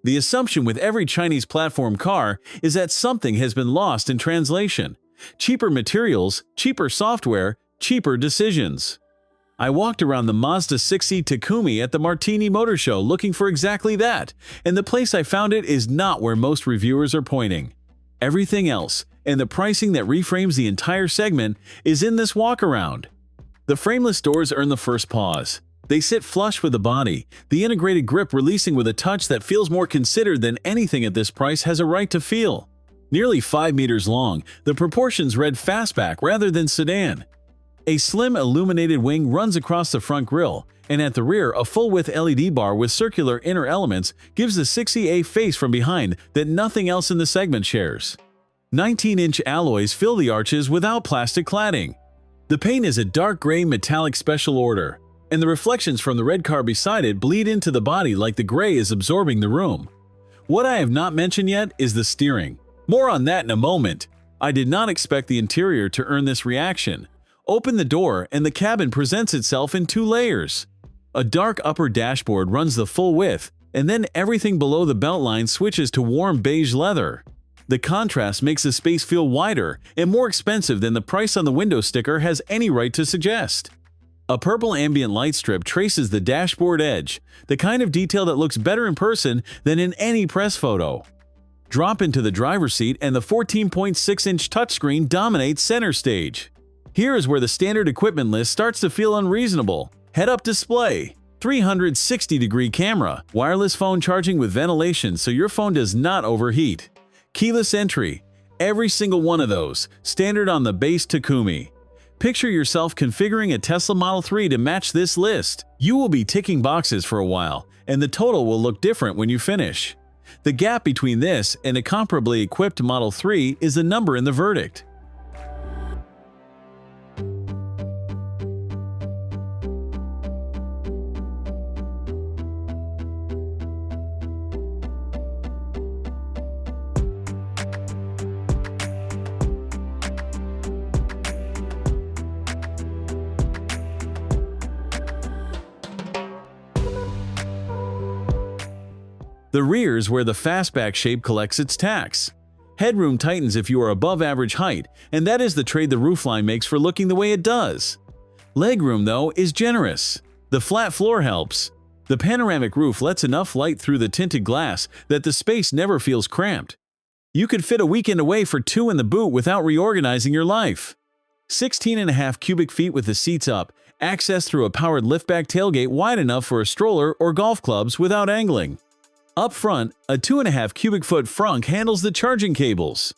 The assumption with every Chinese platform car is that something has been lost in translation. Cheaper materials, cheaper software, cheaper decisions. I walked around the Mazda 6e Takumi at the Martini Motor Show looking for exactly that, and the place I found it is not where most reviewers are pointing. Everything else, and the pricing that reframes the entire segment, is in this walk-around. The frameless doors earn the first pause. They sit flush with the body, the integrated grip releasing with a touch that feels more considered than anything at this price has a right to feel. Nearly 5 meters long, the proportions read fastback rather than sedan. A slim illuminated wing runs across the front grille, and at the rear a full-width LED bar with circular inner elements gives the 6e a face from behind that nothing else in the segment shares. 19-inch alloys fill the arches without plastic cladding. The paint is a dark gray metallic special order, and the reflections from the red car beside it bleed into the body like the gray is absorbing the room. What I have not mentioned yet is the steering. More on that in a moment. I did not expect the interior to earn this reaction. Open the door and the cabin presents itself in 2 layers. A dark upper dashboard runs the full width, and then everything below the beltline switches to warm beige leather. The contrast makes the space feel wider and more expensive than the price on the window sticker has any right to suggest. A purple ambient light strip traces the dashboard edge, the kind of detail that looks better in person than in any press photo. Drop into the driver's seat and the 14.6-inch touchscreen dominates center stage. Here is where the standard equipment list starts to feel unreasonable. Head-up display, 360-degree camera, wireless phone charging with ventilation so your phone does not overheat. Keyless entry, every single one of those, standard on the base Takumi. Picture yourself configuring a Tesla Model 3 to match this list. You will be ticking boxes for a while, and the total will look different when you finish. The gap between this and a comparably equipped Model 3 is a number in the verdict. The rear is where the fastback shape collects its tax. Headroom tightens if you are above average height, and that is the trade the roofline makes for looking the way it does. Legroom, though, is generous. The flat floor helps. The panoramic roof lets enough light through the tinted glass that the space never feels cramped. You could fit a weekend away for 2 in the boot without reorganizing your life. 16.5 cubic feet with the seats up, access through a powered liftback tailgate wide enough for a stroller or golf clubs without angling. Up front, a 2.5 cubic foot frunk handles the charging cables.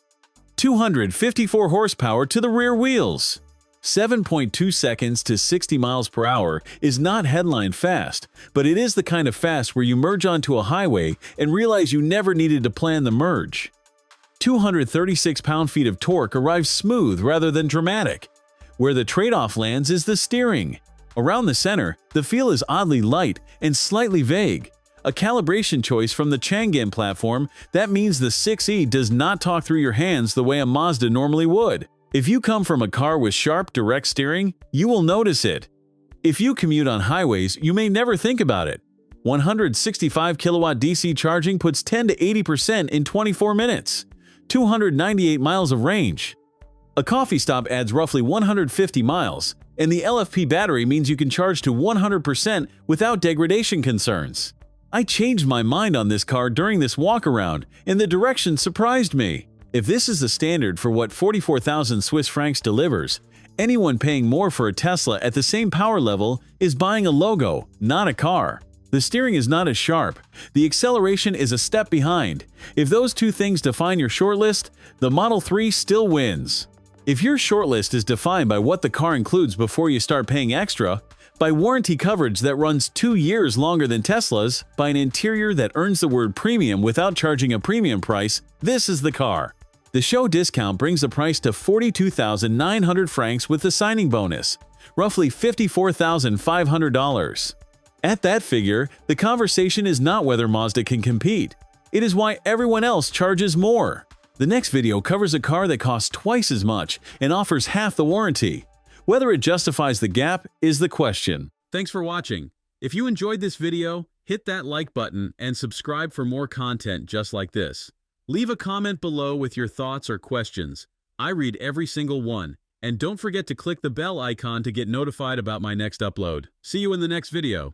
254 horsepower to the rear wheels. 7.2 seconds to 60 miles per hour is not headline fast, but it is the kind of fast where you merge onto a highway and realize you never needed to plan the merge. 236 pound-feet of torque arrives smooth rather than dramatic. Where the trade-off lands is the steering. Around the center, the feel is oddly light and slightly vague. A calibration choice from the Chang'an platform that means the 6e does not talk through your hands the way a Mazda normally would. If you come from a car with sharp, direct steering, you will notice it. If you commute on highways, you may never think about it. 165 kilowatt DC charging puts 10 to 80% in 24 minutes. 298 miles of range. A coffee stop adds roughly 150 miles, and the LFP battery means you can charge to 100% without degradation concerns. I changed my mind on this car during this walk-around, and the direction surprised me. If this is the standard for what 44,000 Swiss francs delivers, anyone paying more for a Tesla at the same power level is buying a logo, not a car. The steering is not as sharp. The acceleration is a step behind. If those two things define your shortlist, the Model 3 still wins. If your shortlist is defined by what the car includes before you start paying extra, by warranty coverage that runs 2 years longer than Tesla's, by an interior that earns the word premium without charging a premium price, this is the car. The show discount brings the price to 42,900 francs with the signing bonus, roughly $54,500. At that figure, the conversation is not whether Mazda can compete. It is why everyone else charges more. The next video covers a car that costs twice as much and offers half the warranty. Whether it justifies the gap is the question. Thanks for watching. If you enjoyed this video, Hit that like button and subscribe for more content just like this. Leave a comment below with your thoughts or questions. I read every single one. And don't forget to click the bell icon to get notified about my next upload. See you in the next video.